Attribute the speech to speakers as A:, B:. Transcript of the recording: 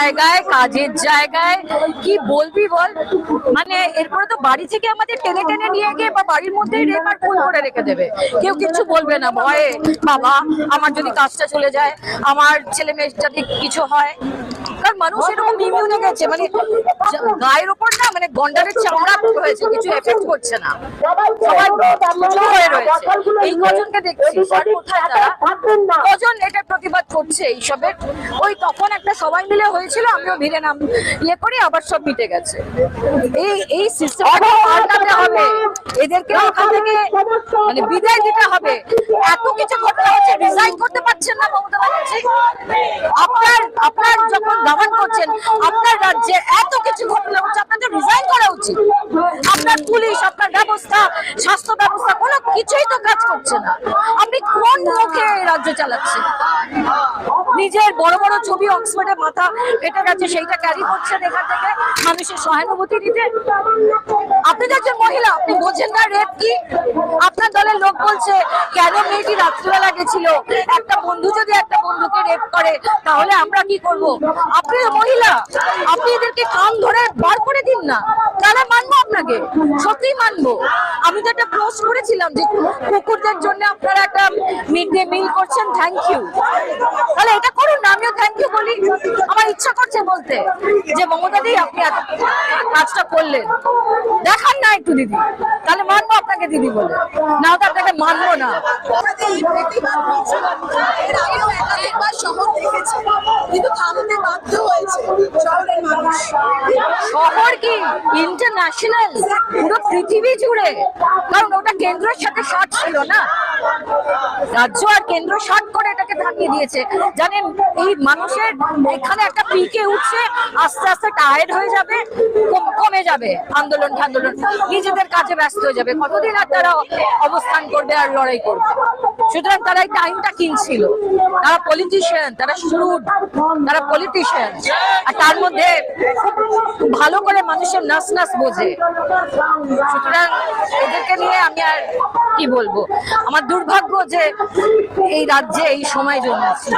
A: জায়গায়, কাজের জায়গায় কি বলবি বল। মানে এরপরে তো বাড়ি থেকে আমাদের টেনে টেনে নিয়ে গিয়ে বা বাড়ির মধ্যে রেপ আর খুন করে রেখে দেবে, কেউ কিছু বলবে না ভয়ে। বাবা আমার যদি কাজটা চলে যায়, আমার ছেলে মেয়ের যদি কিছু হয়, কারণ মানুষ এরকম ইমিউন হয়ে গেছে, মানে গায়ের ওপর না মানে গন্ডারের চামড়া হয়েছে, কিছু এফেক্ট করছে না, সবাই চুপ হয়ে রয়েছে। এই কজনকে দেখছি আর কোথায় তারা, কজন এটা প্রতিবাদ করছে এইসবের। ওই তখন একটা সবাই মিলে হয়েছিল, আমিও ভিড়ে নাম ইয়ে করি, আবার সব মিটে গেছে। এই সিস্টেমটাকে পাল্টাতে হবে, এদেরকে ওখান থেকে মানে বিদায় দিতে হবে। এত কিছু ঘটনা হচ্ছে, রিজাইন করতে পারছেন না মমতা ব্যানার্জি। আপনার যখন গভর্ন করছেন, আপনার রাজ্যে এত কিছু ঘটনা হচ্ছে, আপনাদের রিজাইন করা উচিত। আপনার পুলিশ, আপনার ব্যবস্থা, স্বাস্থ্য ব্যবস্থা কোনো কিছুই তো কাজ করছে না। আপনি কোন মুখে রাজ্য চালাচ্ছেন? নিজের বড় বড় ছবি অক্সফোর্ডে মাথা ফেটে গেছে, সেইটা ক্যারি করছেন এখান থেকে মানুষের সহানুভূতি দিতে। আপনি তো একজন মহিলা, আপনি বোঝেন না রেপ কি? আপনার দলের লোক বলছে কেন মেয়েটি রাত্রিবেলা গেছিল, একটা বন্ধু যদি একটা বন্ধুকে রেপ করে তাহলে আমরা কি করব? আপনি মহিলা, আপনি এদেরকে কান ধরে বার করে দিন না, তাহলে মানবো আপনাকে, সত্যি মানবো। আমি তো একটা পোস্ট করেছিলাম যে কুকুরদের জন্য আপনারা একটা মিড ডে মিল করছেন, থ্যাংক ইউ। তাহলে এটা করুন না, আমিও থ্যাংক ইউ বলি। আমার ইচ্ছা করছে বলতে যে মমতা দি আপনি কাজটা করলেন, দেখান না একটু দিদি, তাহলে মানবো আপনাকে দিদি বলে, না তো আপনাকে মানবো না। শহর কি ইন্টারন্যাশনাল, পুরো পৃথিবী জুড়ে, কারণ ওটা কেন্দ্রের সাথে শর্ট ছিল না, রাজ্য আর কেন্দ্র শর্ট করে এটাকে থামিয়ে দিয়েছে। জানেন এই মানুষের এখানে একটা পিকে উঠছে, আস্তে আস্তে টায়ার্ড হয়ে যাবে, কমে যাবে, আন্দোলন নিজেদের কাজে ব্যস্ত হয়ে যাবে। কতদিন আর তারা অবস্থান করবে আর লড়াই করবে? সুতরাং তারা এই টাইমটা কিনছিল। তারা পলিটিশিয়ান, তারা শুরুড, তারা পলিটিশিয়ান, আর তার মধ্যে খুব ভালো করে মানুষের নাস বোঝে। সুতরাং এদেরকে নিয়ে আমি আর কি বলবো, আমার দুর্ভাগ্য যে এই রাজ্যে এই সময় জন্মেছে।